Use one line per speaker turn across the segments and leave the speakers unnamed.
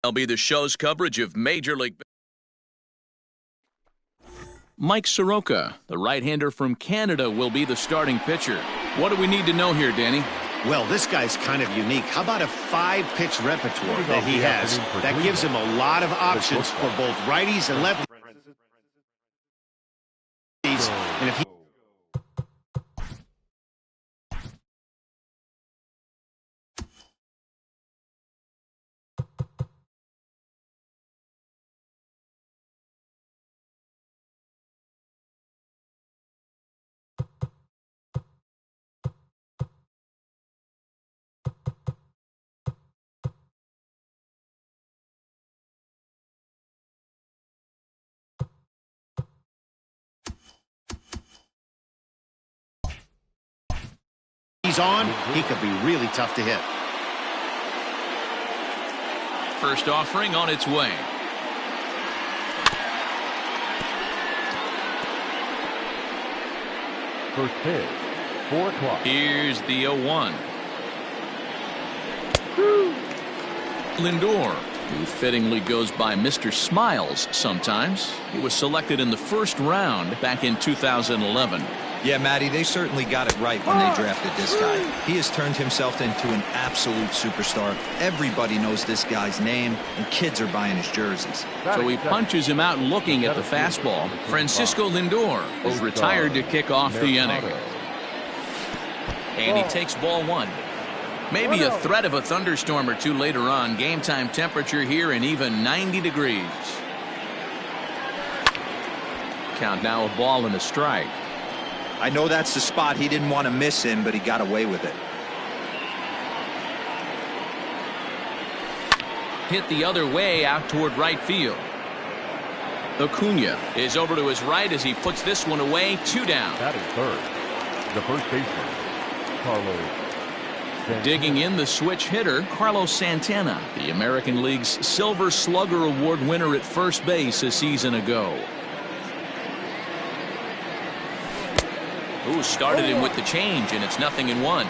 Mlb The Show's coverage of Major League. Mike Soroka, the right-hander from Canada, will be the starting pitcher. What do we need to know here, Danny?
Well, this guy's kind of unique. How about a 5-pitch repertoire that he has? That gives him a lot of options for both righties and lefties. And if he he's on, he could be really tough to hit.
First offering on its way.
First pitch, 4 o'clock.
Here's the 0-1. Lindor, who fittingly goes by Mr. Smiles sometimes. He was selected in the first round back in 2011.
Yeah, Matty, they certainly got it right when they drafted this guy. He has turned himself into an absolute superstar. Everybody knows this guy's name, and kids are buying his jerseys.
So he punches him out looking at the fastball. Francisco Lindor is retired to kick off the inning. And he takes ball 1. Maybe a threat of a thunderstorm or two later on. Game time temperature here in even 90 degrees. Count now, a ball and a strike.
I know that's the spot he didn't want to miss in, but he got away with it.
Hit the other way out toward right field. Acuna is over to his right as he puts this one away. 2 down.
That is third. The first baseman, Carlos Santana.
Digging in, the switch hitter, Carlos Santana, the American League's Silver Slugger Award winner at first base a season ago. Who started him with the change, and it's 0-1.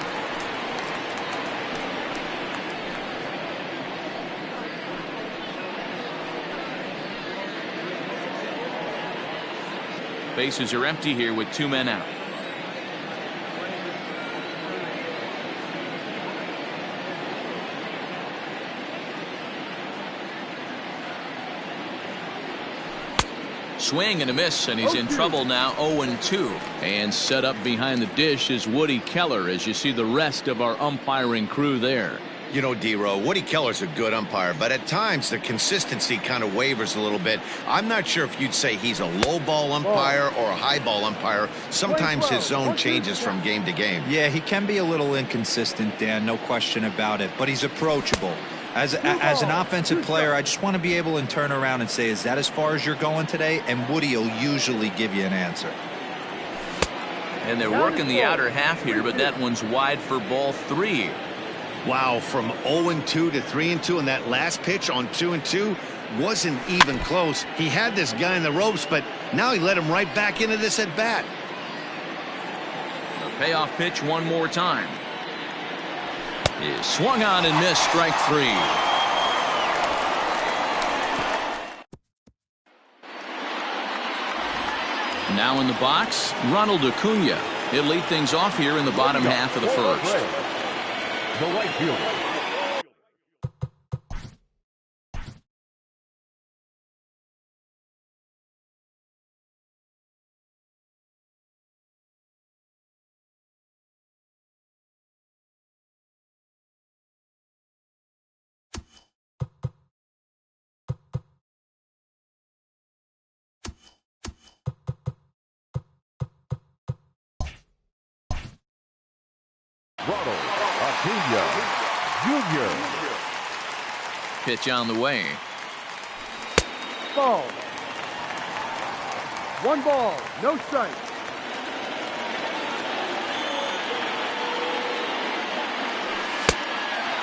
Bases are empty here with 2 men out. Swing and a miss, and he's in trouble now. 0-2. And set up behind the dish is Woody Keller as you see the rest of our umpiring crew there.
You know, D-Row, Woody Keller's a good umpire, but at times the consistency kind of wavers a little bit. I'm not sure if you'd say he's a low ball umpire or a high ball umpire. Sometimes his zone changes from game to game.
Yeah, he can be a little inconsistent, Dan, no question about it, but he's approachable. As an offensive player, I just want to be able to turn around and say, is that as far as you're going today? And Woody will usually give you an answer.
And they're working the outer half here, but that one's wide for ball 3.
Wow, from 0-2 to 3-2, and that last pitch on 2-2 wasn't even close. He had this guy in the ropes, but now he let him right back into this at bat.
The payoff pitch one more time. Is swung on and missed, strike 3. Now in the box, Ronald Acuna. He'll lead things off here in the bottom half of the first.
The right fielder. Ronald Acuna Jr.
Pitch on the way.
Ball. 1 ball, no strike.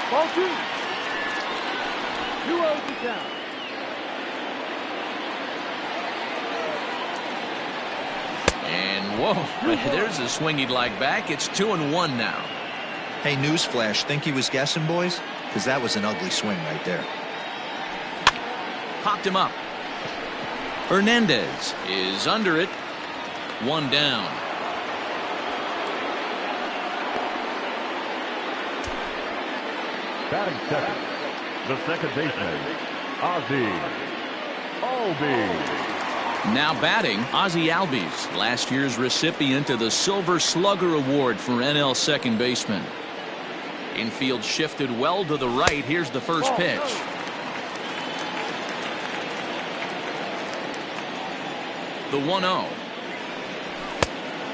Ball 2. 2-0 to count.
And whoa, there's a swing he'd like back. It's 2-1 now.
Hey, newsflash, think he was guessing, boys? Because that was an ugly swing right there.
Popped him up. Hernandez is under it. One down.
Batting second, the second baseman, Ozzie Albies.
Now batting, Ozzie Albies, last year's recipient of the Silver Slugger Award for NL second baseman. Infield shifted well to the right. Here's the first pitch. The 1-0.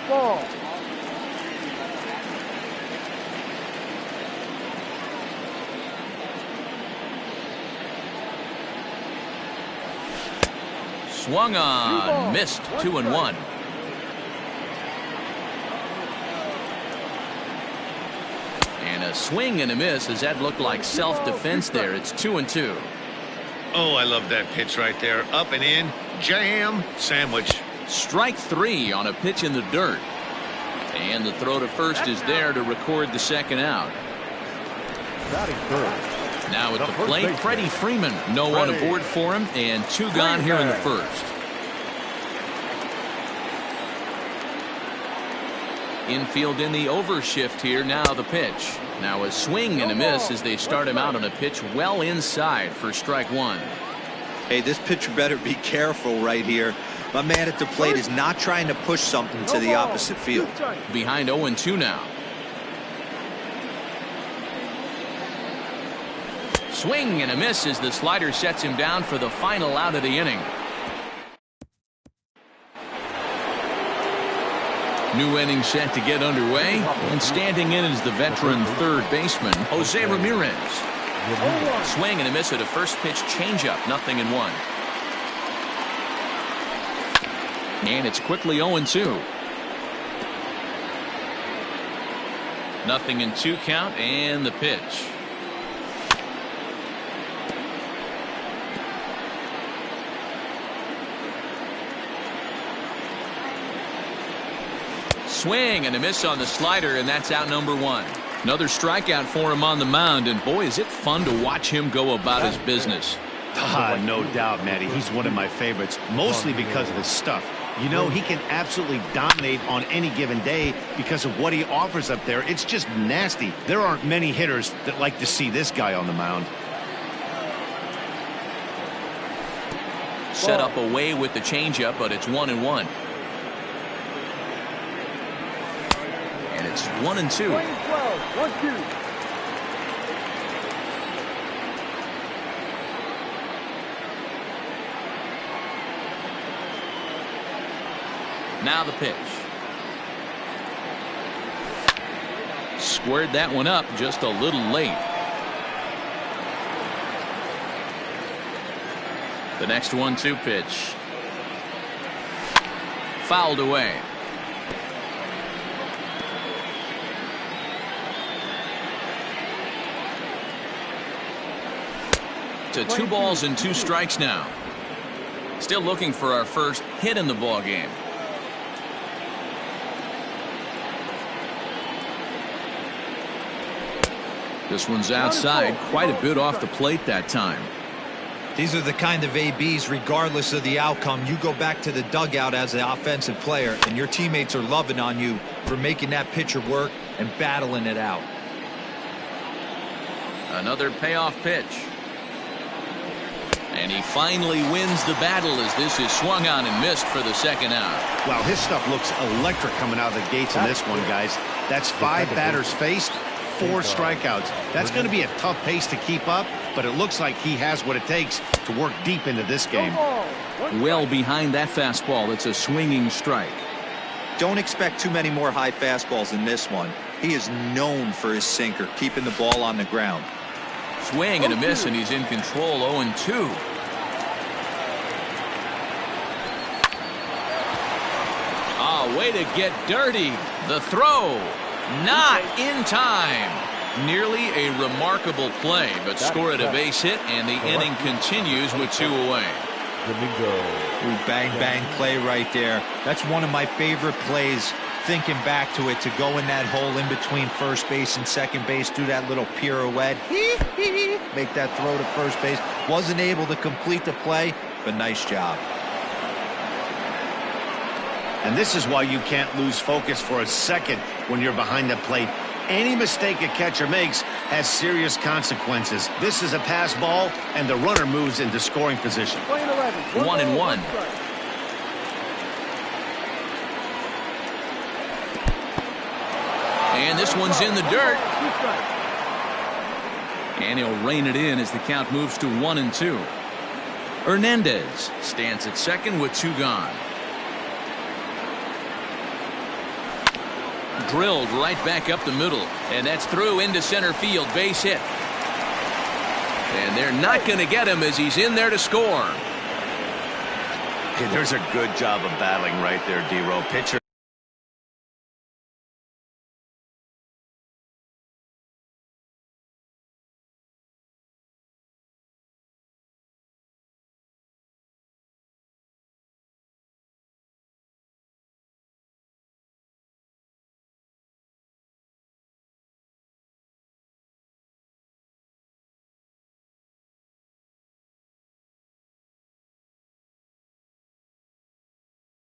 Ball.
Swung on, missed. 2-1. And a swing and a miss, as that looked like self-defense there. It's 2-2.
Oh, I love that pitch right there. Up and in, jam, sandwich.
Strike 3 on a pitch in the dirt. And the throw to first is there to record the second out.
Batting third.
Now at the plate, Freddie Freeman. No one aboard for him, and 2 gone here in the first. Infield in the overshift here. Now the pitch. Now a swing and a miss as they start him out on a pitch well inside for strike 1.
Hey, this pitcher better be careful right here. My man at the plate is not trying to push something to the opposite field.
Behind 0-2 now. Swing and a miss as the slider sets him down for the final out of the inning. New inning set to get underway, and standing in is the veteran third baseman, Jose Ramirez. Swing and a miss at a first pitch changeup, 0-1. And it's quickly 0-2. 0-2 count, and the pitch. Swing and a miss on the slider, and that's out number 1. Another strikeout for him on the mound, and boy, is it fun to watch him go about his business.
No doubt, Matty. He's one of my favorites, mostly because of his stuff. You know, he can absolutely dominate on any given day because of what he offers up there. It's just nasty. There aren't many hitters that like to see this guy on the mound.
Set up away with the changeup, but it's 1-1. And it's 1-2.
1-2.
Now the pitch. Squared that one up just a little late. The next 1-2 pitch. Fouled away. To 2 balls and 2 strikes now. Still looking for our first hit in the ball game. This one's outside, quite a bit off the plate that time.
These are the kind of ABs, regardless of the outcome, you go back to the dugout as an offensive player, and your teammates are loving on you for making that pitcher work and battling it out.
Another payoff pitch. And he finally wins the battle as this is swung on and missed for the second out.
Wow, his stuff looks electric coming out of the gates in this one, guys. That's 5 batters faced, 4 strikeouts. That's going to be a tough pace to keep up, but it looks like he has what it takes to work deep into this game.
Well behind that fastball, it's a swinging strike.
Don't expect too many more high fastballs in this one. He is known for his sinker, keeping the ball on the ground.
Swing and a miss, and he's in control. 0-2. Way to get dirty. The throw, not in time. Nearly a remarkable play, but scored a base hit, and the inning continues with 2 away.
Ooh, bang, bang play right there. That's one of my favorite plays thinking back to it, to go in that hole in between first base and second base, do that little pirouette, make that throw to first base. Wasn't able to complete the play, but nice job.
And this is why you can't lose focus for a second when you're behind the plate. Any mistake a catcher makes has serious consequences. This is a pass ball, and the runner moves into scoring position.
1-1. And this one's in the dirt. And he'll rein it in as the count moves to 1-2. Hernandez stands at second with 2 gone. Drilled right back up the middle, and that's through into center field. Base hit. And they're not going to get him as he's in there to score.
Hey, there's a good job of battling right there, D-Row. Pitcher.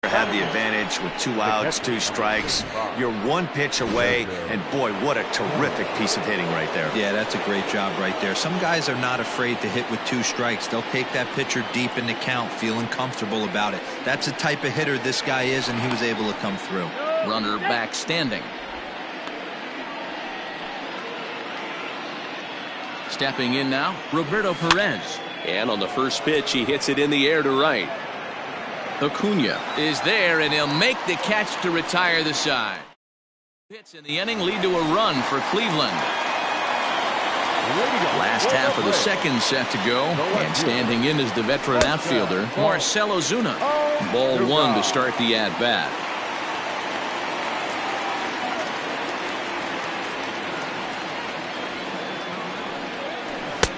Have the advantage with 2 outs, 2 strikes. You're 1 pitch away, and boy, what a terrific piece of hitting right there.
Yeah, that's a great job right there. Some guys are not afraid to hit with 2 strikes. They'll take that pitcher deep in the count, feeling comfortable about it. That's the type of hitter this guy is, and he was able to come through.
Runner back standing. Stepping in now, Roberto Perez. And on the first pitch, he hits it in the air to right. Acuna is there, and he'll make the catch to retire the side. Hits in the inning lead to a run for Cleveland. Last half of the second set to go, and standing in is the veteran outfielder, Marcell Ozuna. Ball 1 to start the at-bat.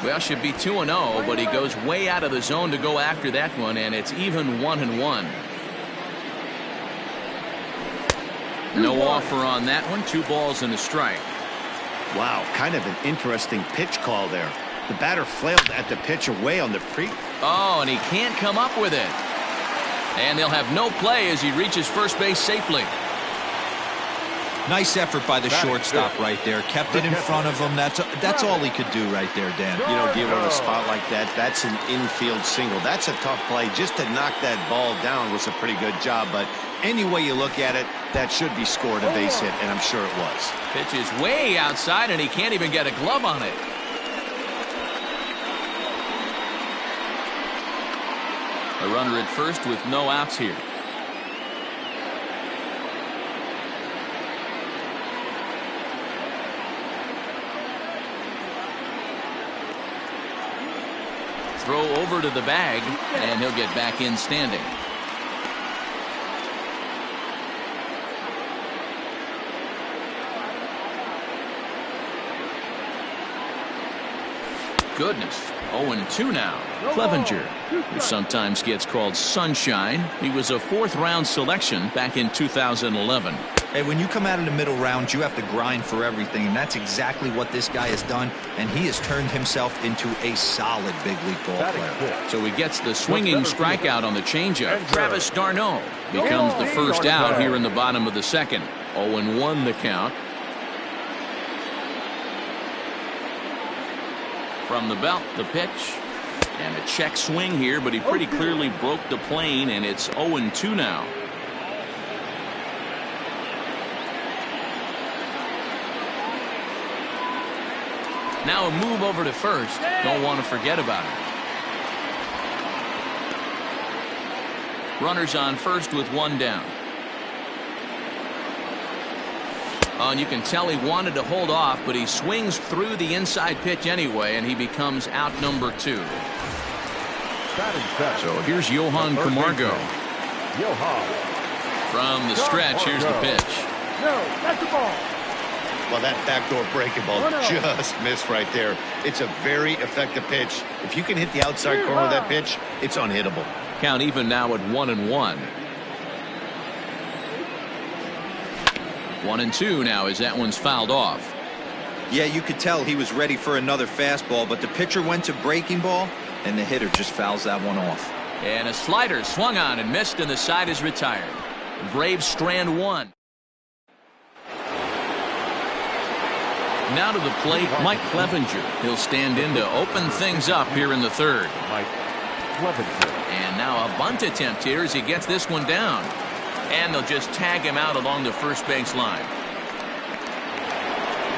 Well, should be 2-0, but he goes way out of the zone to go after that one, and it's even 1-1. No offer on that one. 2 balls and a strike.
Wow, kind of an interesting pitch call there. The batter flailed at the pitch away on the pre.
Oh, and he can't come up with it. And they'll have no play as he reaches first base safely.
Nice effort by the shortstop right there. Kept it in front of him. That's all he could do right there, Dan.
You know, dealing with a spot like that, that's an infield single. That's a tough play. Just to knock that ball down was a pretty good job. But any way you look at it, that should be scored a base hit, and I'm sure it was.
Pitch is way outside, and he can't even get a glove on it. A runner at first with no outs here. Throw over to the bag, and he'll get back in standing. Goodness. 0-2 now. Clevenger, who sometimes gets called Sunshine. He was a 4th-round selection back in 2011.
Hey, when you come out of the middle rounds, you have to grind for everything, and that's exactly what this guy has done, and he has turned himself into a solid big league ball player.
So he gets the swinging strikeout on the changeup. Travis d'Arnaud becomes the first out here in the bottom of the second. 0-1 the count. From the belt, the pitch, and a check swing here, but he pretty clearly broke the plane, and it's 0-2 now. Now a move over to first. Don't want to forget about it. Runners on first with 1 down. Oh, and you can tell he wanted to hold off, but he swings through the inside pitch anyway, and he becomes out number 2. So here's Johan Camargo. From the stretch, here's the pitch.
No, that's the ball.
Well, that backdoor breaking ball just missed right there. It's a very effective pitch. If you can hit the outside corner of that pitch, it's unhittable.
Count even now at 1-1. 1-2 now as that one's fouled off.
Yeah, you could tell he was ready for another fastball, but the pitcher went to breaking ball, and the hitter just fouls that one off.
And a slider swung on and missed, and the side is retired. Braves strand one. Now to the plate, Mike Clevenger. He'll stand in to open things up here in the third.
Mike Clevenger.
And now a bunt attempt here as he gets this one down. And they'll just tag him out along the first base line.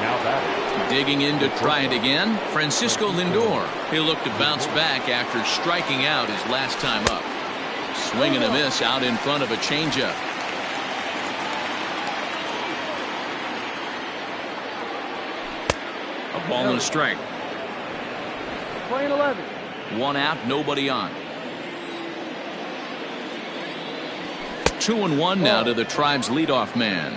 Now batting.
Digging in to try it again, Francisco Lindor. He'll look to bounce back after striking out his last time up. Swing and a miss out in front of a changeup. A ball and a strike.
Playing 11.
One out, nobody on. 2-1 now to the Tribe's leadoff man.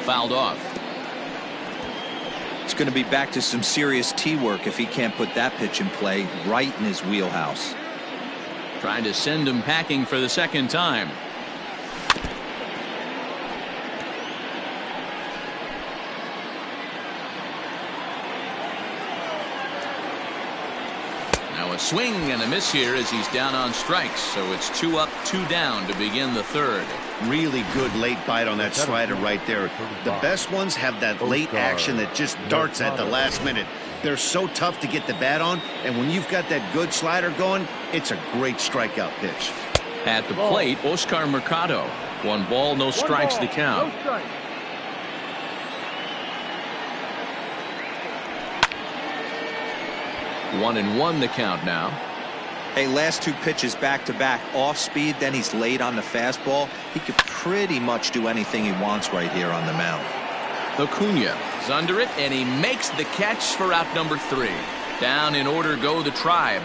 Fouled off.
It's going to be back to some serious tee work if he can't put that pitch in play right in his wheelhouse.
Trying to send him packing for the second time. Now a swing and a miss here as he's down on strikes. So it's 2 up, 2 down to begin the third.
Really good late bite on that slider right there. The best ones have that late action that just darts at the last minute. They're so tough to get the bat on, and when you've got that good slider going, it's a great strikeout pitch.
At the plate, Oscar Mercado. 1 ball, no strikes to count.
No strikes.
One and one the count now.
Hey, last 2 pitches back to back off speed, then he's late on the fastball. He could pretty much do anything he wants right here on the mound.
Acuna is under it, and he makes the catch for out number 3. Down in order go the Tribe.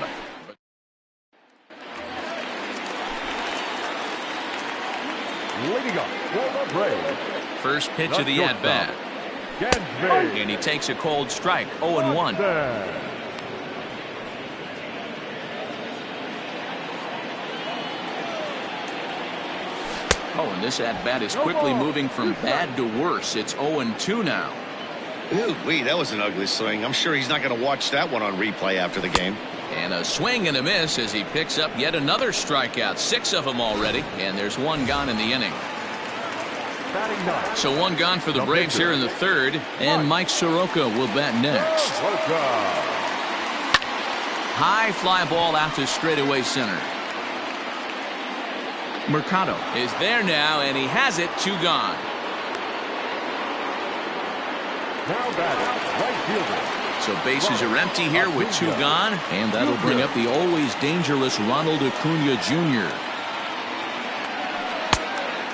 Leading up for the Braves.
First pitch of the at-bat. And he takes a cold strike. 0-1. Oh, and this at-bat is quickly moving from bad to worse. It's 0-2 now.
Ooh, wait, that was an ugly swing. I'm sure he's not going to watch that one on replay after the game.
And a swing and a miss as he picks up yet another strikeout. 6 of them already, and there's 1 gone in the inning. So 1 gone for the Braves here in the third, and Mike Soroka will bat next. High fly ball out to straightaway center. Mercado is there now, and he has it. 2 gone.
Now batting, right fielder.
So bases are empty here with 2 gone, and that'll bring up the always dangerous Ronald Acuna Jr.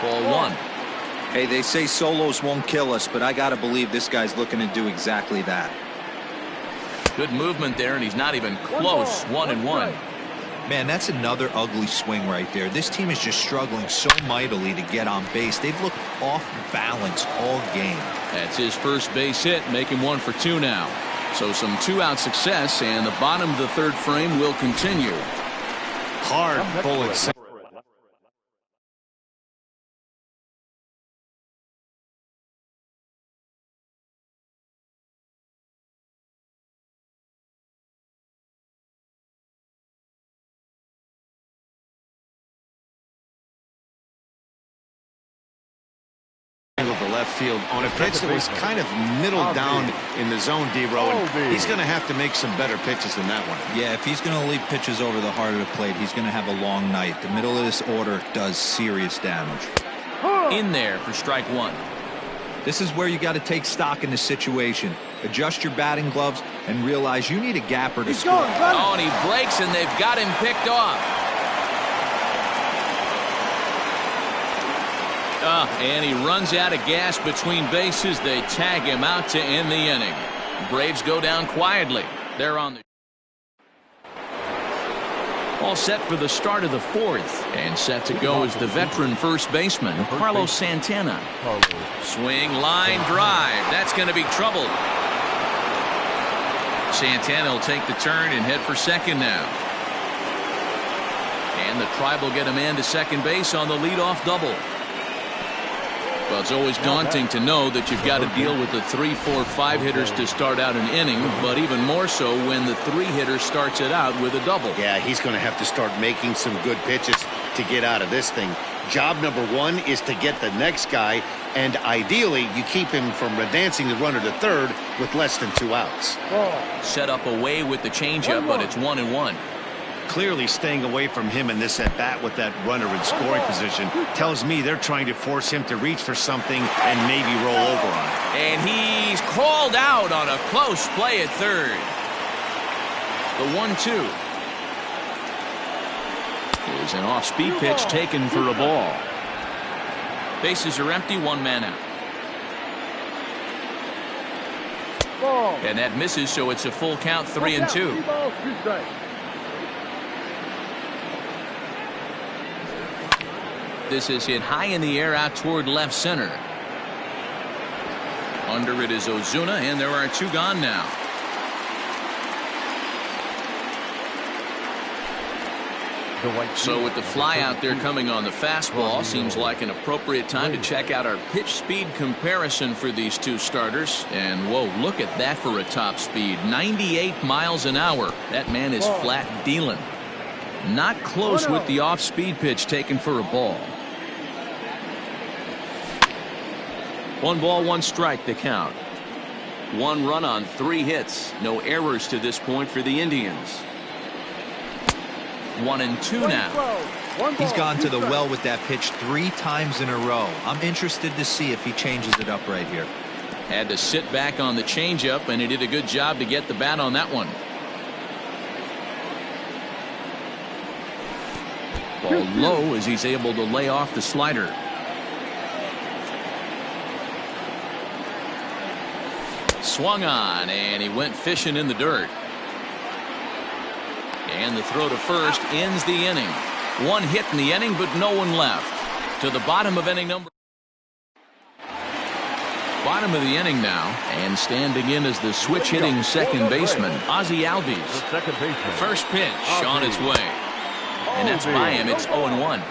Ball 1.
Hey, they say solos won't kill us, but I got to believe this guy's looking to do exactly that.
Good movement there, and he's not even close. 1-1.
Man, that's another ugly swing right there. This team is just struggling so mightily to get on base. They've looked off balance all game.
That's his first base hit, making 1 for 2 now. So some 2-out success, and the bottom of the third frame will continue.
Hard bullet. The left field on a pitch that was kind of middle down in the zone, D-Row, and he's going to have to make some better pitches than that one.
Yeah, if he's going to leave pitches over the heart of the plate, he's going to have a long night. The middle of this order does serious damage.
In there for strike 1.
This is where you got to take stock in the situation. Adjust your batting gloves and realize you need a gapper to score.
Oh, and he breaks, and they've got him picked off. And he runs out of gas between bases. They tag him out to end the inning. Braves go down quietly. They're on the all set for the start of the 4th, and set to go is the veteran first baseman Carlos Santana. Swing, line drive. That's going to be trouble. Santana will take the turn and head for second now. And the Tribe will get a man to second base on the leadoff double. Well, it's always daunting to know that you've got to deal with the 3, 4, 5 hitters to start out an inning, but even more so when the 3 hitter starts it out with a double.
Yeah, he's going to have to start making some good pitches to get out of this thing. Job number 1 is to get the next guy, and ideally you keep him from advancing the runner to third with less than 2 outs.
Set up away with the changeup, but it's 1-1.
Clearly staying away from him in this at-bat with that runner in scoring position tells me they're trying to force him to reach for something and maybe roll over on it.
And he's called out on a close play at third. The 1-2 is an off-speed pitch taken for a ball. Bases are empty, 1 man out. And that misses, so it's a full count, 3-2. This is hit high in the air out toward left center. Under it is Ozuna, and there are 2 gone now. So with the fly out there coming on the fastball, seems like an appropriate time to check out our pitch speed comparison for these 2 starters. And whoa, look at that for a top speed. 98 miles an hour. That man is flat dealing. Not close with the off-speed pitch taken for a ball. 1 ball, 1 strike to count. 1 run on 3 hits. No errors to this point for the Indians. 1-2 now.
He's gone to the well with that pitch 3 times in a row. I'm interested to see if he changes it up right here.
Had to sit back on the changeup, and he did a good job to get the bat on that one. Ball low as he's able to lay off the slider. Swung on, and he went fishing in the dirt. And the throw to first ends the inning. 1 hit in the inning, but no one left. To the bottom of inning number. Bottom of the inning now, and standing in as the switch hitting second baseman, Ozzie Albies. First pitch on its way. And that's by him. It's 0-1.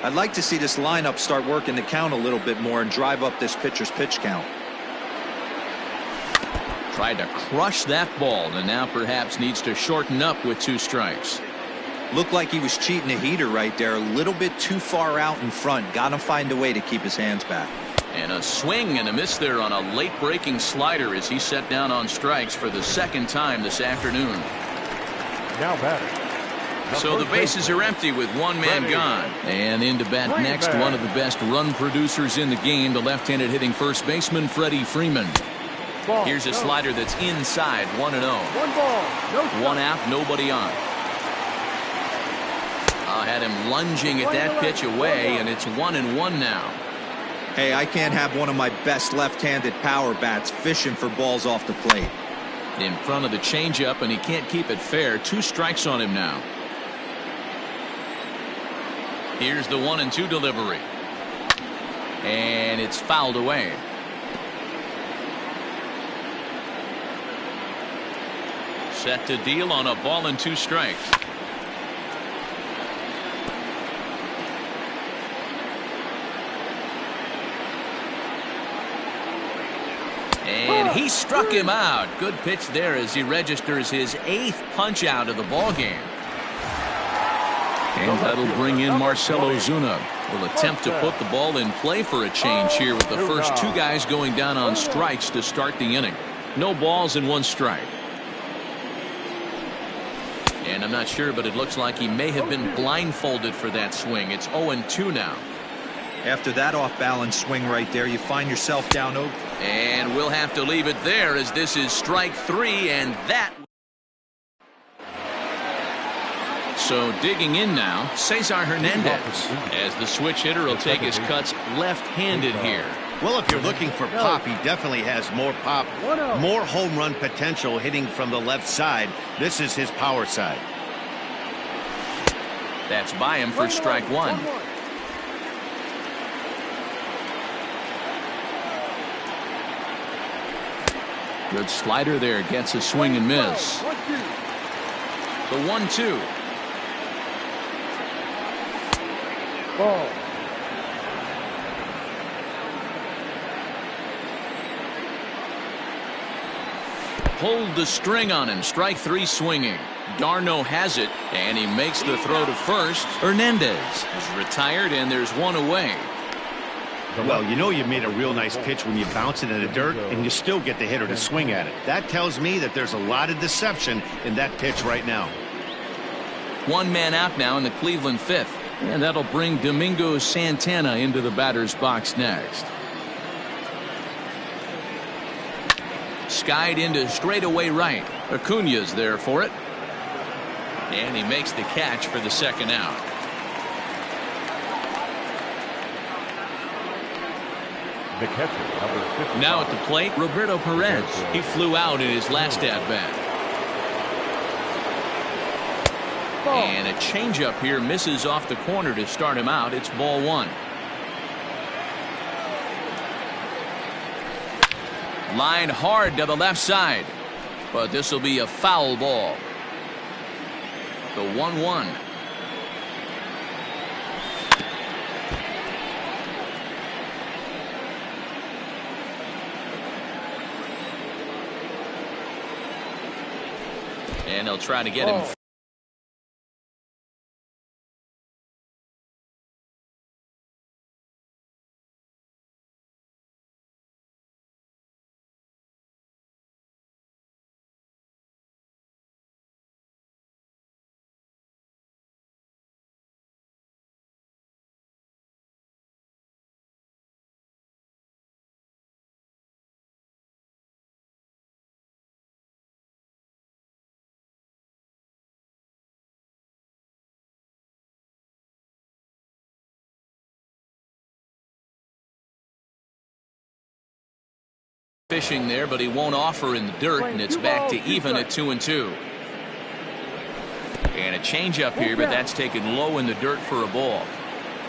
I'd like to see this lineup start working the count a little bit more and drive up this pitcher's pitch count.
Tried to crush that ball, and now perhaps needs to shorten up with 2 strikes.
Looked like he was cheating a heater right there. A little bit too far out in front. Got to find a way to keep his hands back.
And a swing and a miss there on a late breaking slider as he set down on strikes for the 2nd time this afternoon.
Now batting.
So the bases are empty with 1 man gone. And in to bat next, one of the best run producers in the game, the left-handed hitting first baseman Freddie Freeman. Here's a slider that's inside, 1-0.
1 ball, no
1 out, nobody on. Had him lunging at that pitch away, and it's 1-1 now.
Hey, I can't have one of my best left-handed power bats fishing for balls off the plate.
In front of the changeup, and he can't keep it fair. 2 strikes on him now. Here's the 1-2 delivery. And it's fouled away. Set to deal on a ball and 2 strikes. And he struck him out. Good pitch there as he registers his 8th punch out of the ball game. And that'll bring in Marcell Ozuna. Will attempt to put the ball in play for a change here with the first 2 guys going down on strikes to start the inning. No balls and 1 strike. And I'm not sure, but it looks like he may have been blindfolded for that swing. It's 0-2 now.
After that off-balance swing right there, you find yourself down 0.
And we'll have to leave it there as this is strike 3, and that. So digging in now, Cesar Hernandez, as the switch hitter will take his cuts left-handed here.
Well, if you're looking for pop, he definitely has more pop, more home run potential hitting from the left side. This is his power side.
That's by him for strike 1. Good slider there, gets a swing and miss. The 1-2.
Ball.
Pulled the string on him. Strike 3 swinging. Darno has it, and he makes the throw to first. Hernandez is retired, and there's one away.
Well, you know you made a real nice pitch when you bounce it in the dirt and you still get the hitter to swing at it. That tells me that there's a lot of deception in that pitch right now.
One man out now in the Cleveland fifth, and that'll bring Domingo Santana into the batter's box next. Skied into straightaway right. Acuna's there for it. And he makes the catch for the second out.
The catcher, number 55.
Now at the plate, Roberto Perez. He flew out in his last at-bat. And a changeup here misses off the corner to start him out. It's ball 1. Line hard to the left side, but this will be a foul ball. The 1-1. And they'll try to get him. Fishing there, but he won't offer in the dirt, and it's back to even at 2-2. And a changeup here, but that's taken low in the dirt for a ball.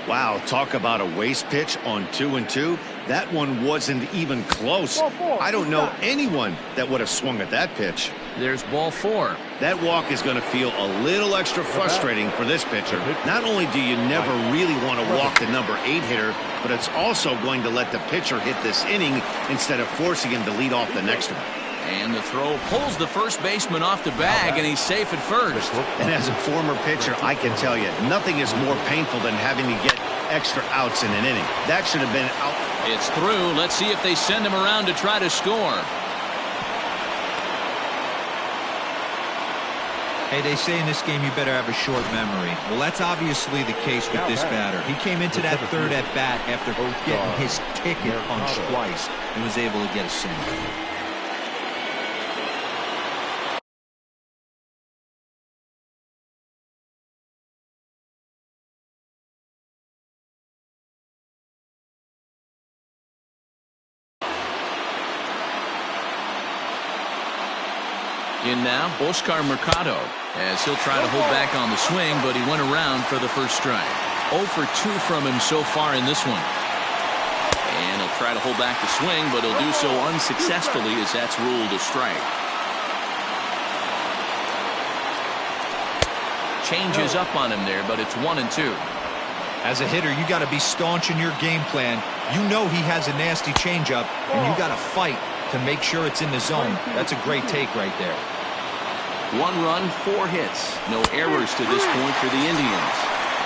Wow, talk about a waste pitch on 2-2. That one wasn't even close. I don't know anyone that would have swung at that pitch.
There's ball 4.
That walk is going to feel a little extra frustrating for this pitcher. Not only do you never really want to walk the number 8 hitter, but it's also going to let the pitcher hit this inning instead of forcing him to lead off the next one.
And the throw pulls the first baseman off the bag, and he's safe at first.
And as a former pitcher, I can tell you, nothing is more painful than having to get extra outs in an inning. That should have been out.
It's through. Let's see if they send him around to try to score.
Hey, they say in this game you better have a short memory. Well, that's obviously the case with this batter. He came into that third at bat after getting his ticket punched twice and was able to get a single.
In now, Oscar Mercado, as he'll try to hold back on the swing, but he went around for the first strike. 0 for 2 from him so far in this one. And he'll try to hold back the swing, but he'll do so unsuccessfully as that's ruled a strike. Changes up on him there, but it's 1-2.
As a hitter, you got to be staunch in your game plan. You know he has a nasty changeup, and you got to fight to make sure it's in the zone. That's a great take right there.
1 run, 4 hits. No errors to this point for the Indians.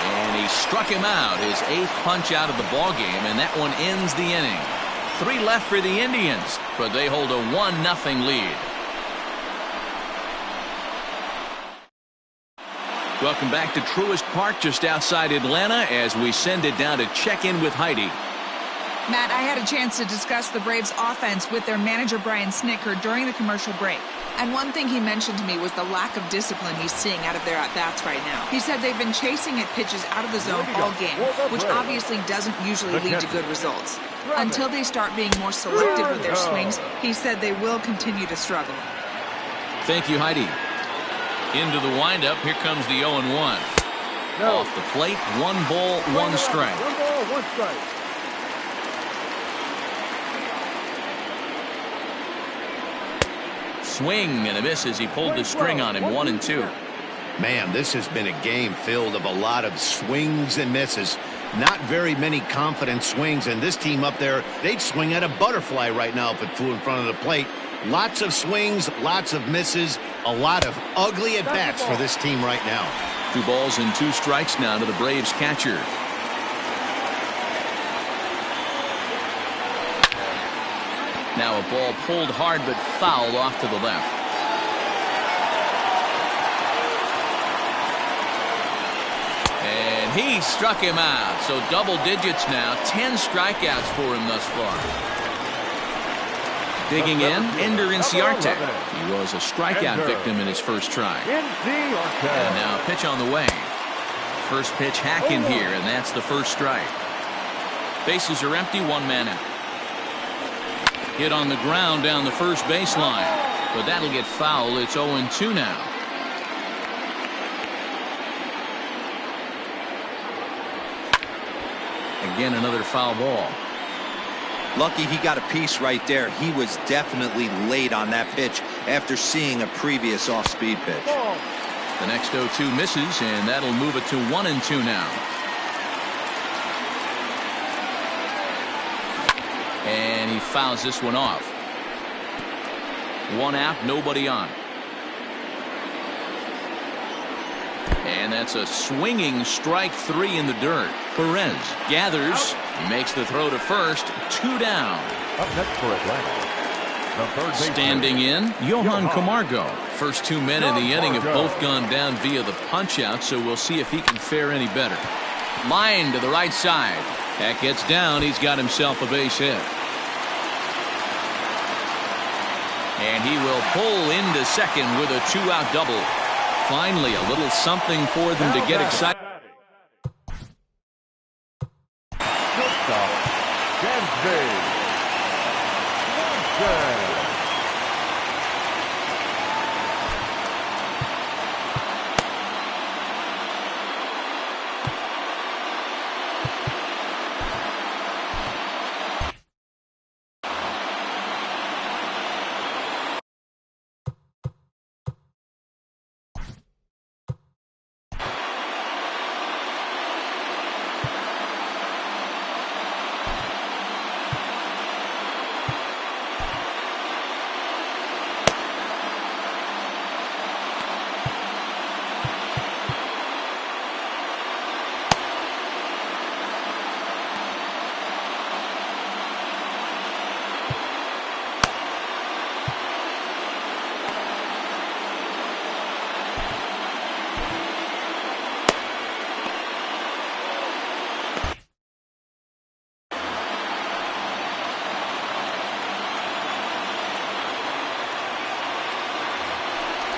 And he struck him out, his 8th punch out of the ballgame, and that one ends the inning. 3 left for the Indians, but they hold a 1-0 lead. Welcome back to Truist Park, just outside Atlanta, as we send it down to check in with Heidi.
Matt, I had a chance to discuss the Braves' offense with their manager, Brian Snitker, during the commercial break. And one thing he mentioned to me was the lack of discipline he's seeing out of their at-bats right now. He said they've been chasing at pitches out of the zone all game, which obviously doesn't usually lead to good results. Until they start being more selective with their swings, he said they will continue to struggle.
Thank you, Heidi. Into the windup, here comes the 0-1. Off the plate, 1 ball, 1 strike.
1 ball, 1 strike.
swing and a miss as he pulled the string on him. 1-2.
Man, this has been a game filled of a lot of swings and misses. Not very many confident swings, and this team up there, they'd swing at a butterfly right now if it flew in front of the plate. Lots of swings, lots of misses, a lot of ugly at-bats for this team right now.
2 balls and 2 strikes now to the Braves catcher. Now a ball pulled hard but foul off to the left. And he struck him out. So double digits now. 10 strikeouts for him thus far. Digging in, Ender Inciarte. He was a strikeout victim in his first try. And now a pitch on the way. First pitch hacking here, and that's the first strike. Bases are empty, 1 man out. Hit on the ground down the first baseline, but that'll get foul. It's 0-2 now. Again, another foul ball.
Lucky he got a piece right there. He was definitely late on that pitch after seeing a previous off-speed pitch.
The next 0-2 misses, and that'll move it to 1-2 now. And he fouls this one off. 1 out, nobody on. And that's a swinging strike 3 in the dirt. Perez gathers, makes the throw to first, 2 down.
Up next for Atlanta, the third baseman,
standing in, Johan Camargo. First 2 men in the inning have both gone down via the punch-out, so we'll see if he can fare any better. Line to the right side. That gets down. He's got himself a base hit. And he will pull into second with a 2-out double. Finally, a little something for them to get excited.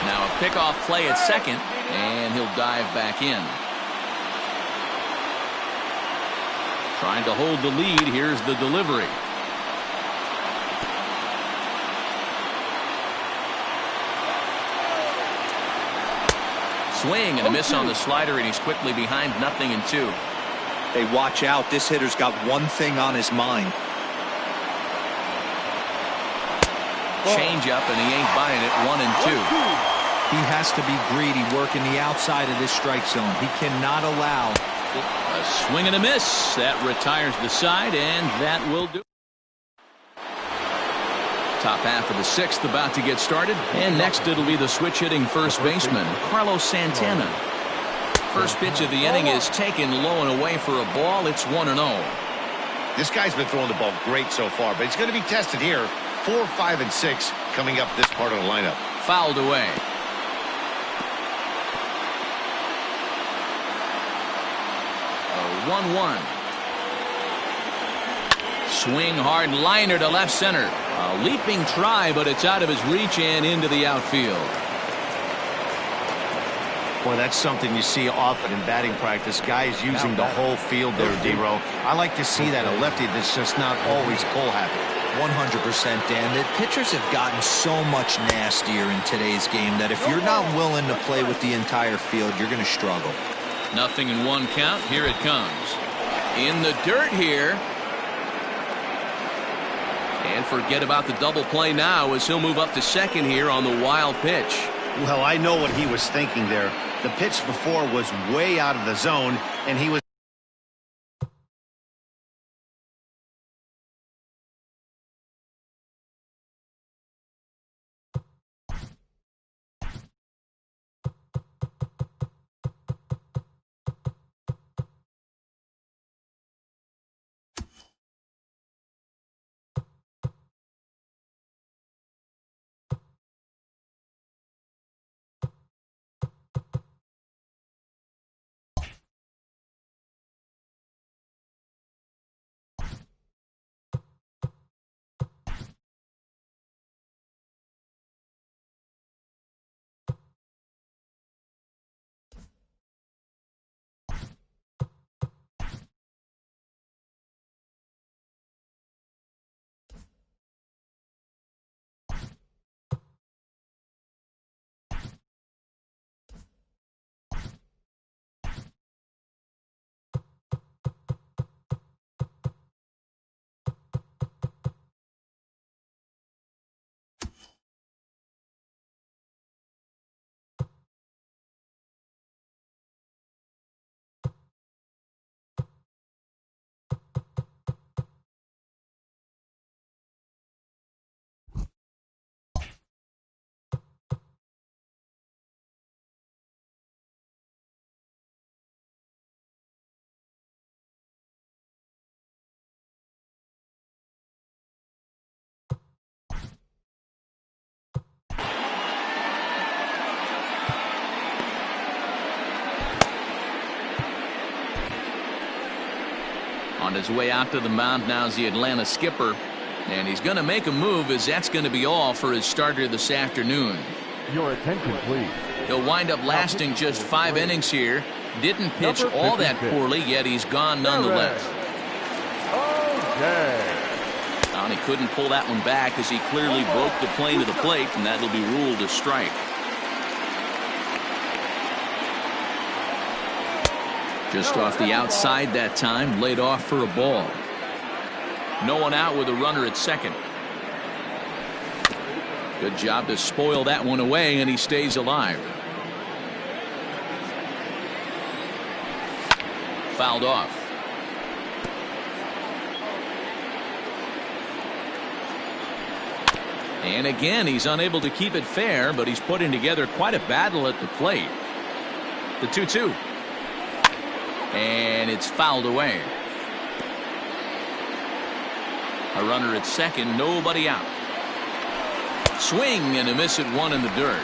Now a pickoff play at second, and he'll dive back in. Trying to hold the lead. Here's the delivery. Swing and a miss on the slider, and he's quickly behind 0-2.
Hey, watch out. This hitter's got one thing on his mind.
Change up, and he ain't buying it. 1-2.
He has to be greedy, working the outside of this strike zone. He cannot allow
a swing and a miss. That retires the side, and that will do. Top half of the 6th about to get started, and next it'll be the switch hitting first baseman Carlos Santana. First pitch of the inning is taken low and away for a ball. It's 1-0.
This guy's been throwing the ball great so far, but he's going to be tested here. 4, 5, and 6 coming up this part of the lineup.
Fouled away. A 1-1. Swing hard liner to left center. A leaping try, but it's out of his reach and into the outfield.
Boy, that's something you see often in batting practice. Guys using the whole field there, D-Row. I like to see that. A lefty that's just not always pull happy.
100%, Dan. The pitchers have gotten so much nastier in today's game that if you're not willing to play with the entire field, you're going to struggle.
0-1 count. Here it comes. In the dirt here. And forget about the double play now as he'll move up to second here on the wild pitch.
Well, I know what he was thinking there. The pitch before was way out of the zone, and he was.
On his way out to the mound now is the Atlanta skipper, and he's going to make a move, as that's going to be all for his starter this afternoon.
Your attention, please.
He'll wind up lasting just 5 innings here. Didn't pitch all that poorly, yet he's gone nonetheless.
Okay.
And he couldn't pull that one back as he clearly broke the plane to the plate, and that'll be ruled a strike. Just off the outside that time, laid off for a ball. No one out with a runner at second. Good job to spoil that one away, and he stays alive. Fouled off. And again, he's unable to keep it fair, but he's putting together quite a battle at the plate. The 2-2. And it's fouled away. A runner at second, nobody out. Swing and a miss at one in the dirt.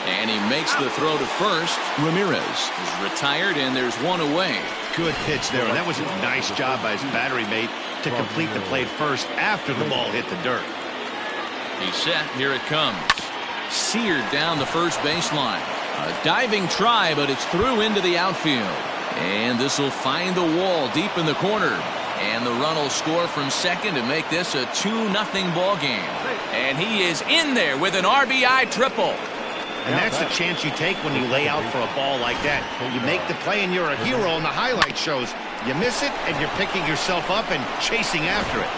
And he makes the throw to first. Ramirez is retired, and there's one away.
Good pitch there, and that was a nice job by his battery mate to complete the play first after the ball hit the dirt.
He's set. Here it comes. Seared down the first baseline. A diving try, but it's through into the outfield. And this will find the wall deep in the corner. And the run will score from second to make this a 2-0 ball game. And he is in there with an RBI triple.
And that's the chance you take when you lay out for a ball like that. You make the play and you're a hero in the highlight shows. You miss it and you're picking yourself up and chasing after it.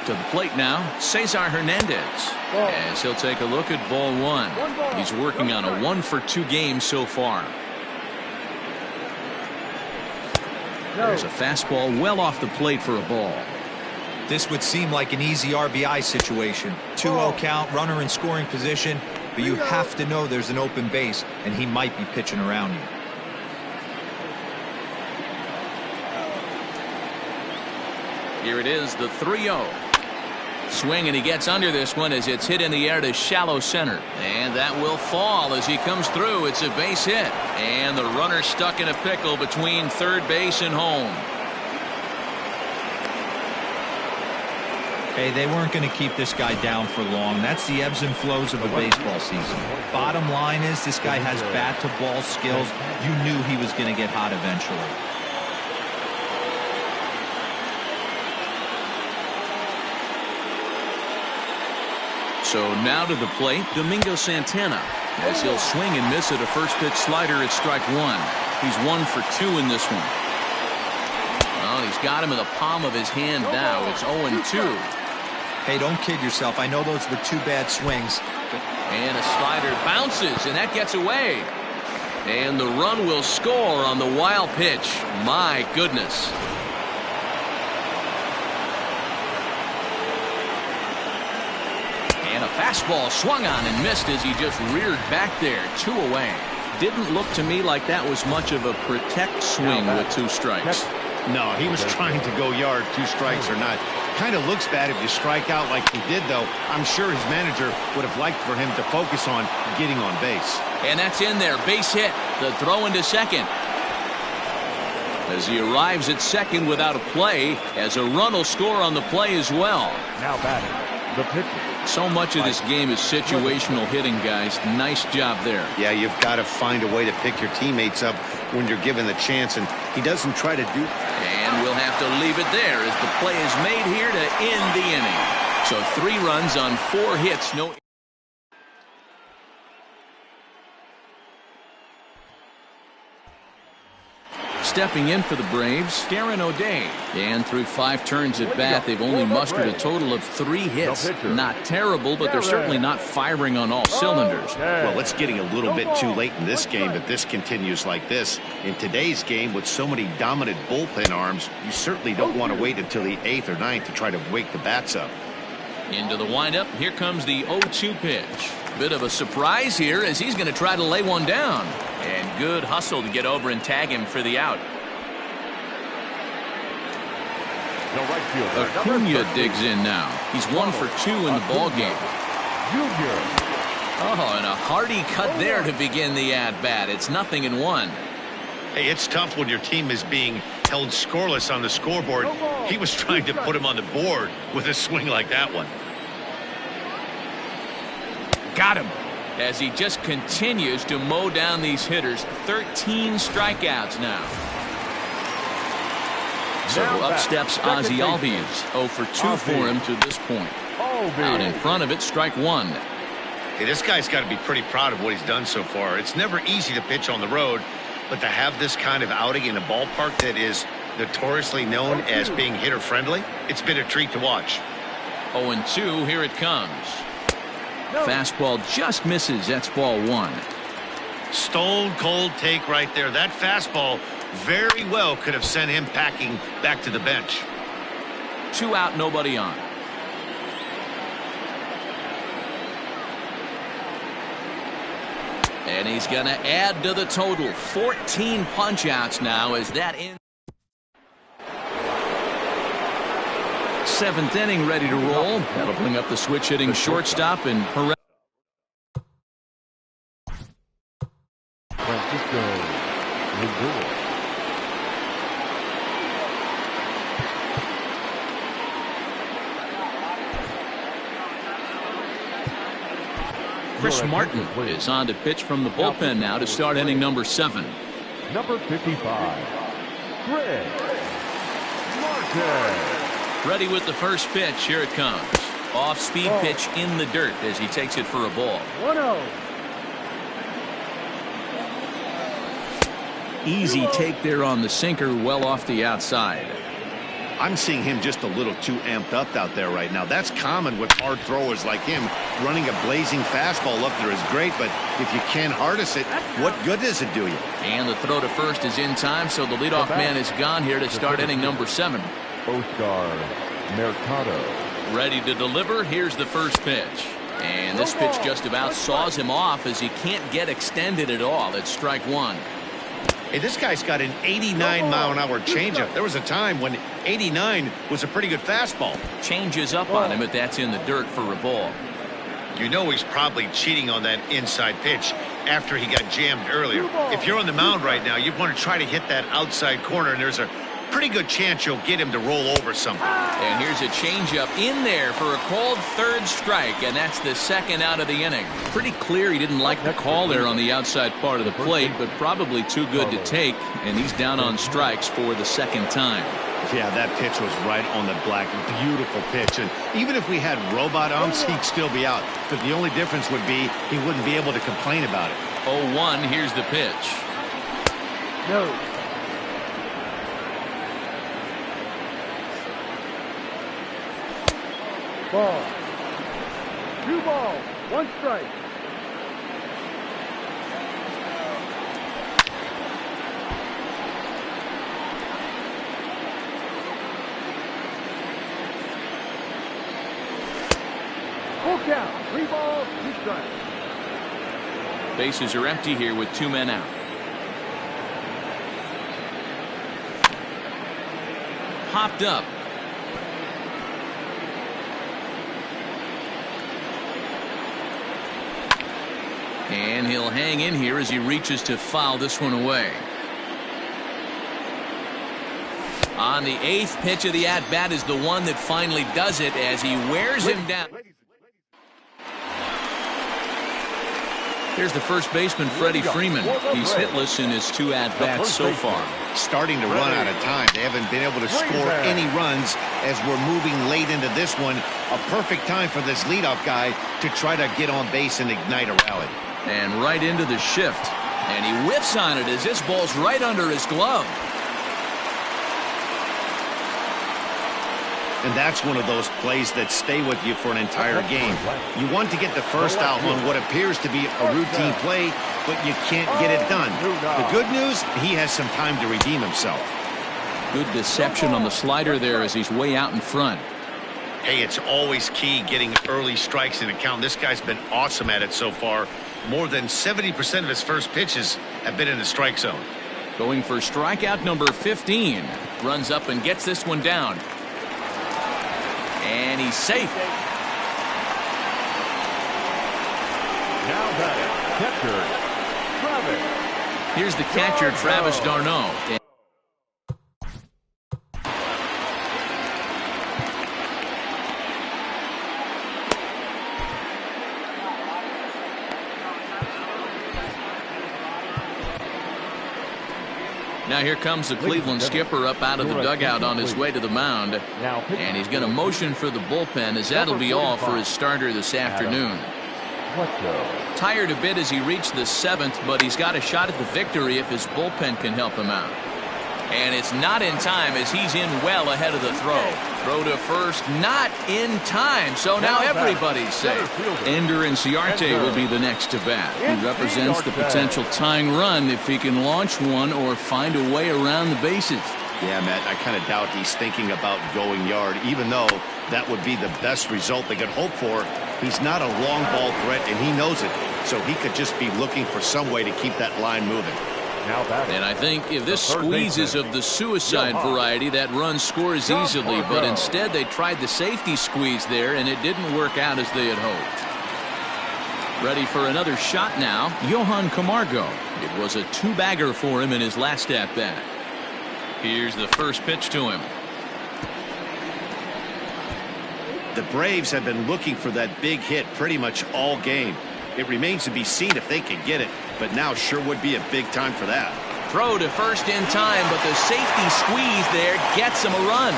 To the plate now, Cesar Hernandez, as he'll take a look at ball one. He's working on a 1-for-2 game so far. There's a fastball well off the plate for a ball.
This would seem like an easy RBI situation. 2-0 count, runner in scoring position, but you have to know there's an open base, and he might be pitching around you.
Here it is, the 3-0. Swing, and he gets under this one as it's hit in the air to shallow center. And that will fall as he comes through. It's a base hit. And the runner stuck in a pickle between third base and home.
Hey, they weren't going to keep this guy down for long. That's the ebbs and flows of a baseball season. Bottom line is this guy has bat-to-ball skills. You knew he was going to get hot eventually.
So now to the plate, Domingo Santana, as he'll swing and miss at a first pitch slider at strike one. He's 1 for 2 in this one. Well, he's got him in the palm of his hand now. It's 0-2.
Hey, don't kid yourself. I know those were 2 bad swings.
And a slider bounces, and that gets away. And the run will score on the wild pitch. My goodness. And a fastball swung on and missed as he just reared back there. 2 away. Didn't look to me like that was much of a protect swing with 2 strikes.
No, he was trying to go yard, 2 strikes or not. Kind of looks bad if you strike out like he did, though. I'm sure his manager would have liked for him to focus on getting on base.
And that's in there. Base hit. The throw into second. As he arrives at second without a play, as a run will score on the play as well.
Now batting, the pitcher.
So much of this game is situational hitting, guys. Nice job there.
Yeah, you've got to find a way to pick your teammates up when you're given the chance, and he doesn't try to do.
And we'll have to leave it there as the play is made here to end the inning. So 3 runs on 4 hits. No. Stepping in for the Braves, Darren O'Day. And through 5 turns at bat, they've only mustered a total of 3 hits. Not terrible, but they're certainly not firing on all cylinders.
Well, it's getting a little bit too late in this game if this continues like this. In today's game, with so many dominant bullpen arms, you certainly don't want to wait until the 8th or 9th to try to wake the bats up.
Into the windup, here comes the 0-2 pitch. Bit of a surprise here as he's going to try to lay one down. And good hustle to get over and tag him for the out. Acuna digs in now. He's 1 for 2 in the ball game. Oh, and a hearty cut there to begin the at-bat. It's 0-1.
Hey, it's tough when your team is being held scoreless on the scoreboard. He was trying to put him on the board with a swing like that one.
Got him. As he just continues to mow down these hitters. 13 strikeouts now. So up steps Ozzie Albies. 0 for 2 for him to this point. Out in front of it, strike 1.
Hey, this guy's got to be pretty proud of what he's done so far. It's never easy to pitch on the road, but to have this kind of outing in a ballpark that is notoriously known as being hitter friendly, it's been a treat to watch.
0-2, here it comes. Fastball just misses. That's ball 1.
Stone cold take right there. That fastball very well could have sent him packing back to the bench.
2 out, nobody on. And he's going to add to the total. 14 punch-outs now as that ends. 7th inning ready to roll. That'll bring up the switch-hitting shortstop and
Francisco Lindor.
Chris Martin is on to pitch from the bullpen now to start inning number 7.
Number 55, Chris Martin.
Ready with the first pitch. Here it comes. Off-speed pitch in the dirt as he takes it for a ball.
1-0.
Easy take there on the sinker, well off the outside.
I'm seeing him just a little too amped up out there right now. That's common with hard throwers like him. Running a blazing fastball up there is great, but if you can't harness it, what good does it do you?
And the throw to first is in time, so the leadoff man is gone here to start inning number 7.
Oscar Mercado.
Ready to deliver. Here's the first pitch. And this pitch just about saws him off as he can't get extended at all. It's strike 1.
Hey, this guy's got an 89-mile-an-hour changeup. There was a time when 89 was a pretty good fastball.
Changes up on him, but that's in the dirt for a ball.
You know he's probably cheating on that inside pitch after he got jammed earlier. If you're on the mound right now, you want to try to hit that outside corner, and there's a pretty good chance you'll get him to roll over something.
And here's a changeup in there for a called 3rd strike, and that's the 2nd out of the inning. Pretty clear he didn't like the call there on the outside part of the plate, but probably too good to take, and he's down on strikes for the 2nd time.
Yeah, that pitch was right on the black. Beautiful pitch. And even if we had robot umps, he'd still be out. But the only difference would be he wouldn't be able to complain about it.
0-1, here's the pitch.
No. Ball. 2 balls, 1 strike. Full count. 3 balls, 2 strikes.
Bases are empty here with 2 men out. Popped up. And he'll hang in here as he reaches to foul this one away. On the 8th pitch of the at-bat is the one that finally does it as he wears him down. Here's the first baseman, Freddie Freeman. He's hitless in his 2 at-bats so far.
Starting to run out of time. They haven't been able to score any runs as we're moving late into this one. A perfect time for this leadoff guy to try to get on base and ignite a rally.
And right into the shift. And he whiffs on it as this ball's right under his glove.
And that's one of those plays that stay with you for an entire game. You want to get the first out on what appears to be a routine play, but you can't get it done. The good news, he has some time to redeem himself.
Good deception on the slider there as he's way out in front.
Hey, it's always key getting early strikes in a count. This guy's been awesome at it so far. More than 70% of his first pitches have been in the strike zone.
Going for strikeout number 15. Runs up and gets this one down. And he's safe.
Now batting, catcher, Travis.
Here's the catcher, Travis d'Arnaud. Now here comes the Cleveland skipper up out of the dugout on his way to the mound. And he's going to motion for the bullpen as that'll be all for his starter this afternoon. Tired a bit as he reached the 7th, but he's got a shot at the victory if his bullpen can help him out. And it's not in time as he's in well ahead of the throw. Throw to first, not in time. So now everybody's safe. Ender Inciarte will be the next to bat. He represents the potential tying run if he can launch one or find a way around the bases.
Yeah, Matt, I kind of doubt he's thinking about going yard, even though that would be the best result they could hope for. He's not a long ball threat, and he knows it. So he could just be looking for some way to keep that line moving.
And I think if this squeeze is of the suicide variety, that run scores easily. But instead, they tried the safety squeeze there, and it didn't work out as they had hoped. Ready for another shot now, Johan Camargo. It was a 2-bagger for him in his last at-bat. Here's the first pitch to him.
The Braves have been looking for that big hit pretty much all game. It remains to be seen if they can get it, but now sure would be a big time for that.
Throw to first in time, but the safety squeeze there gets him a run.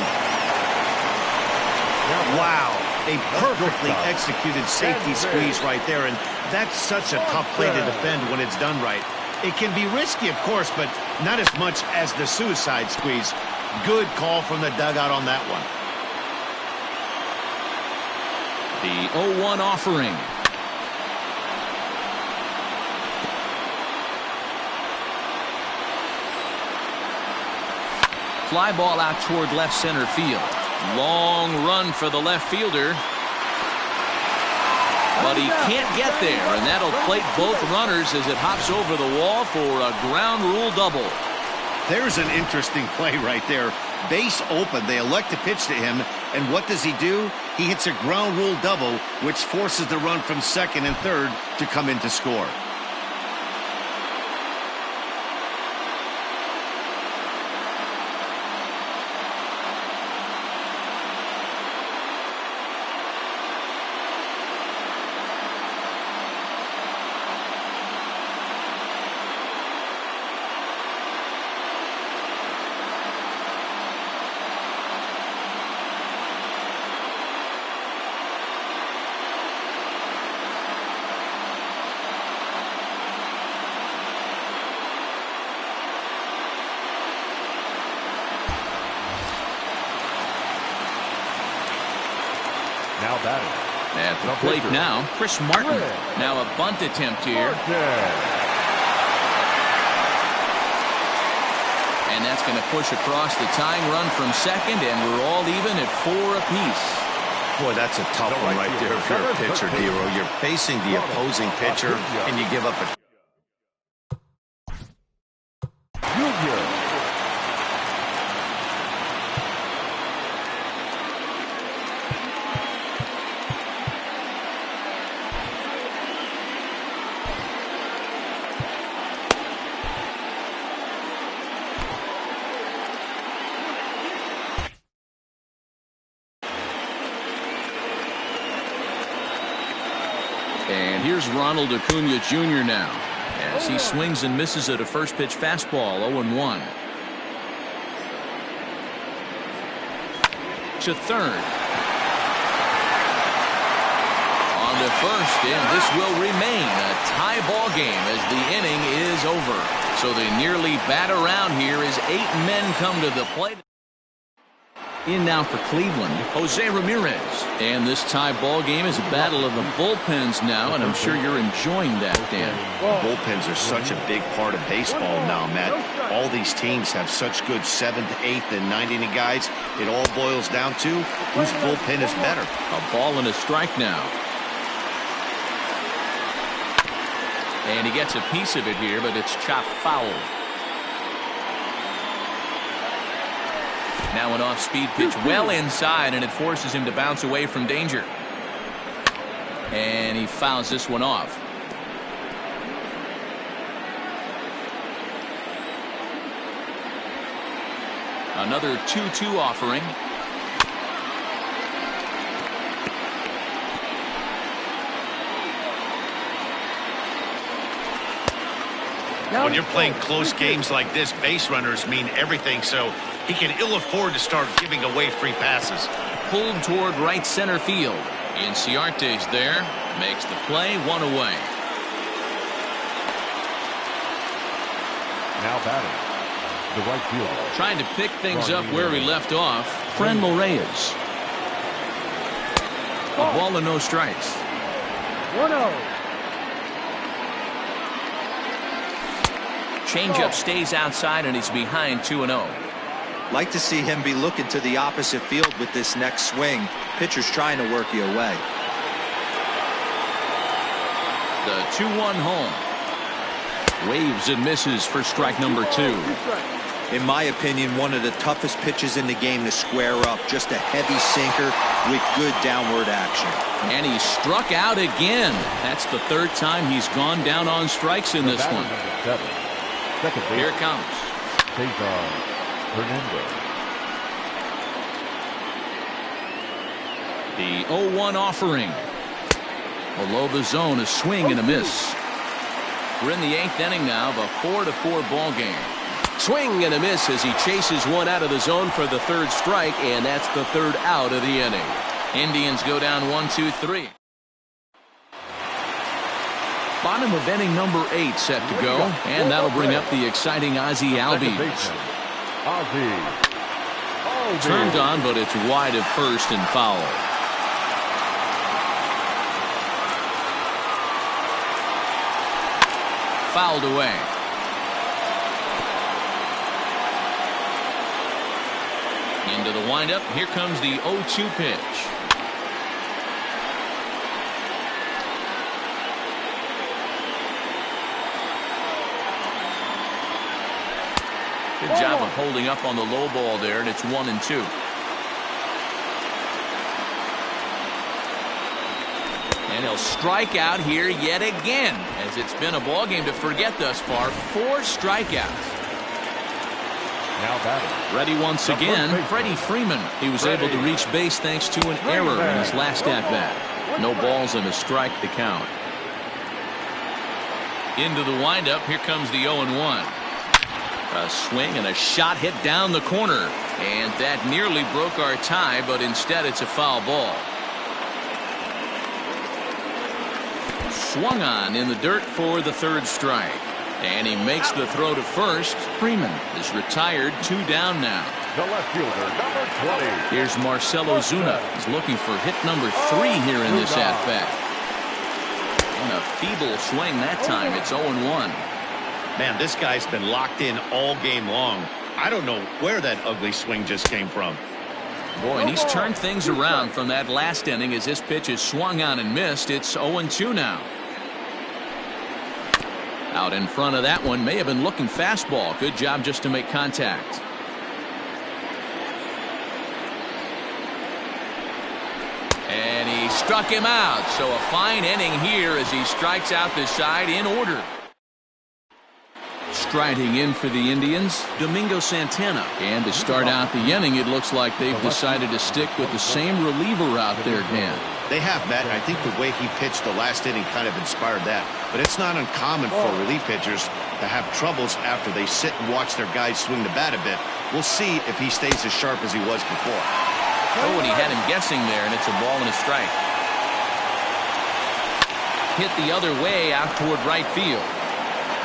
Wow, a perfectly executed safety squeeze right there, and that's such a tough play to defend when it's done right. It can be risky, of course, but not as much as the suicide squeeze. Good call from the dugout on that one.
The 0-1 offering. Fly ball out toward left center field. Long run for the left fielder. But he can't get there, and that'll plate both runners as it hops over the wall for a ground rule double.
There's an interesting play right there. Base open, they elect to pitch to him, and what does he do? He hits a ground rule double, which forces the run from second and third to come in to score.
Now batting.
At the plate now, Chris Martin. Now a bunt attempt here. And that's going to push across the tying run from second, and we're all even at 4 apiece.
Boy, that's a tough one right there if you're a pitcher, Dero. You're facing the opposing pitcher, and you give up a...
And here's Ronald Acuna Jr. now as he swings and misses at a first pitch fastball. 0-1. To third. On to first, and this will remain a tie ball game as the inning is over. So they nearly bat around here as 8 men come to the plate. In now for Cleveland, Jose Ramirez. And this tie ball game is a battle of the bullpens now, and I'm sure you're enjoying that, Dan.
Bullpens are such a big part of baseball now, Matt. All these teams have such good 7th, 8th, and 9th inning guys. It all boils down to whose bullpen is better.
A ball and a strike now. And he gets a piece of it here, but it's chopped foul. Now an off-speed pitch well inside, and it forces him to bounce away from danger. And he fouls this one off. Another 2-2 offering.
When you're playing close games like this, base runners mean everything, so he can ill afford to start giving away free passes.
Pulled toward right center field. Inciarte's there. Makes the play, 1 away.
Now batting. The right fielder.
Trying to pick things up where we left off. Franmil Reyes. A ball and no strikes.
1-0.
Changeup stays outside, and he's behind 2-0.
Like to see him be looking to the opposite field with this next swing. Pitcher's trying to work you away.
The 2-1 home. Waves and misses for strike number 2.
In my opinion, one of the toughest pitches in the game to square up. Just a heavy sinker with good downward action.
And he struck out again. That's the 3rd time he's gone down on strikes in this one. Here it comes. The 0-1 offering. Below the zone, a swing and a miss. We're in the 8th inning now of a 4-4 ball game. Swing and a miss as he chases one out of the zone for the 3rd strike, and that's the 3rd out of the inning. Indians go down 1-2-3. Bottom of inning number 8 set to go, and that'll bring up the exciting Ozzie Albies. Turned on, but it's wide of first and foul. Fouled away. Into the windup. Here comes the 0-2 pitch. Good job of holding up on the low ball there, and it's 1-2. And he'll strike out here yet again, as it's been a ball game to forget thus far. 4 strikeouts.
Now batting.
Ready once again, Freddie Freeman. He was able to reach base thanks to an error in his last at-bat. No balls and a strike to count. Into the windup, here comes the 0-1. A swing and a shot hit down the corner, and that nearly broke our tie, but instead it's a foul ball. Swung on in the dirt for the 3rd strike, and he makes the throw to first. Freeman is retired, 2 down now.
The left fielder, number 20.
Here's Marcelo Zuna. He's looking for hit number 3 here in this at-bat. And a feeble swing that time. It's 0-1.
Man, this guy's been locked in all game long. I don't know where that ugly swing just came from.
Boy, and he's turned things around from that last inning as his pitch is swung on and missed. It's 0-2 now. Out in front of that one, may have been looking fastball. Good job just to make contact. And he struck him out. So a fine inning here as he strikes out the side in order. Striding in for the Indians, Domingo Santana. And to start out the inning, it looks like they've decided to stick with the same reliever out there, Dan.
They have, Matt. I think the way he pitched the last inning kind of inspired that. But it's not uncommon for relief pitchers to have troubles after they sit and watch their guys swing the bat a bit. We'll see if he stays as sharp as he was before.
Oh, and he had him guessing there, and it's a ball and a strike. Hit the other way out toward right field.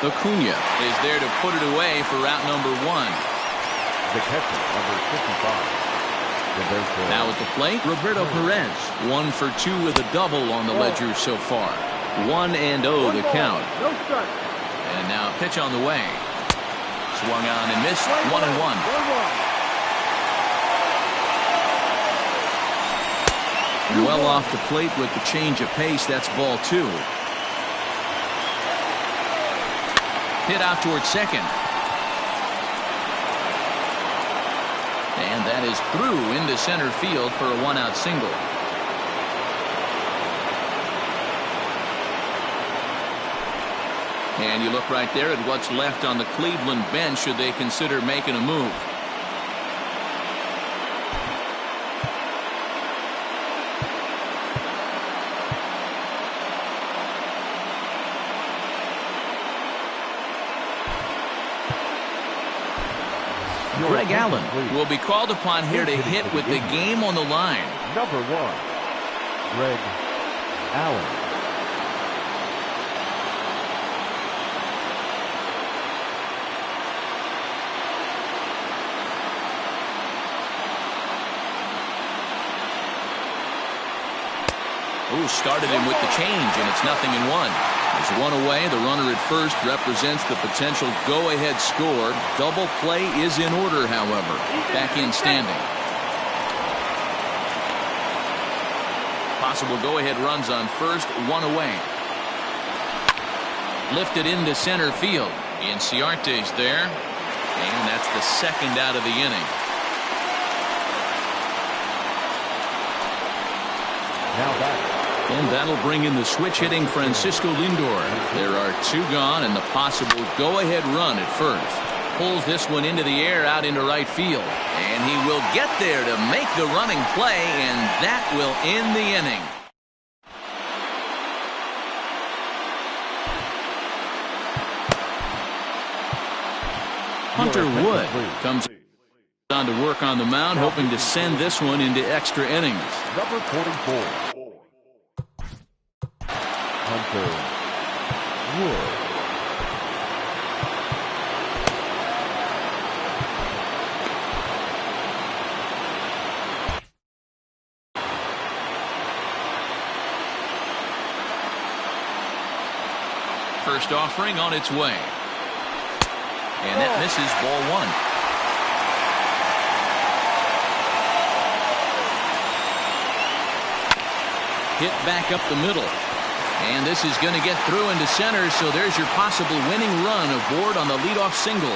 Acuna is there to put it away for route number 1.
The catcher, number 55.
Now at the plate, Roberto Perez. 1 for 2 with a double on the ledger so far. 1-0 the count. And now a pitch on the way. Swung on and missed. 1-1. Well off the plate with the change of pace. That's ball 2. Hit out towards second. And that is through into center field for a 1-out single. And you look right there at what's left on the Cleveland bench should they consider making a move. Greg Allen will be called upon here to hit with the game on the line.
Number 1, Greg Allen.
Ooh, started him with the change, and it's 0-1. There's one away. The runner at first represents the potential go-ahead score. Double play is in order, however. Back in standing. Possible go-ahead runs on first, 1 away. Lifted into center field. Inciarte's there. And that's the second out of the inning.
Now back.
And that'll bring in the switch-hitting Francisco Lindor. There are 2 gone and the possible go-ahead run at first. Pulls this one into the air out into right field. And he will get there to make the running play, and that will end the inning. Hunter Wood comes on to work on the mound, hoping to send this one into extra innings.
Number 44. Hunter Wood.
First offering on its way. And that misses, ball 1. Hit back up the middle. And this is going to get through into center, so there's your possible winning run aboard on the leadoff single.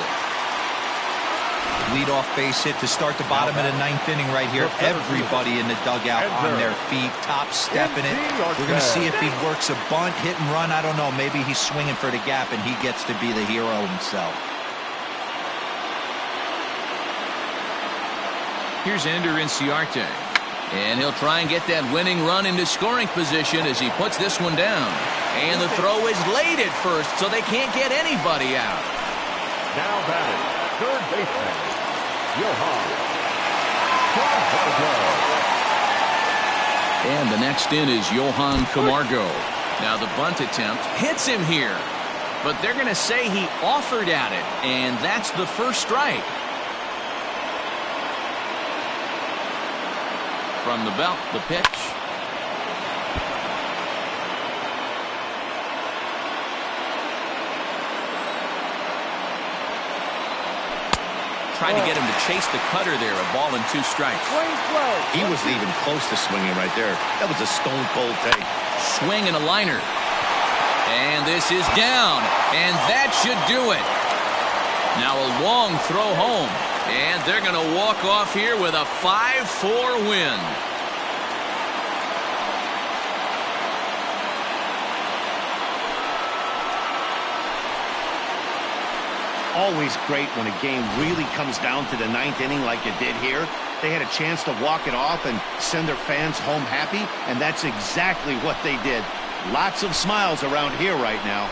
Leadoff base hit to start the bottom of the 9th inning right here. Everybody in the dugout on their feet, top stepping it. We're going to see if he works a bunt, hit and run. I don't know. Maybe he's swinging for the gap and he gets to be the hero himself.
Here's Ender Inciarte. And he'll try and get that winning run into scoring position as he puts this one down. And the throw is late at first, so they can't get anybody out.
Now batting, third baseman, Johan Camargo.
And the next in is Johan Camargo. Now the bunt attempt hits him here. But they're going to say he offered at it, and that's the first strike. From the belt, the pitch. Trying to get him to chase the cutter there. A ball and 2 strikes.
He wasn't even close to swinging right there. That was a stone cold take.
Swing and a liner. And this is down. And that should do it. Now a long throw home. And they're going to walk off here with a 5-4 win.
Always great when a game really comes down to the 9th inning like it did here. They had a chance to walk it off and send their fans home happy, and that's exactly what they did. Lots of smiles around here right now.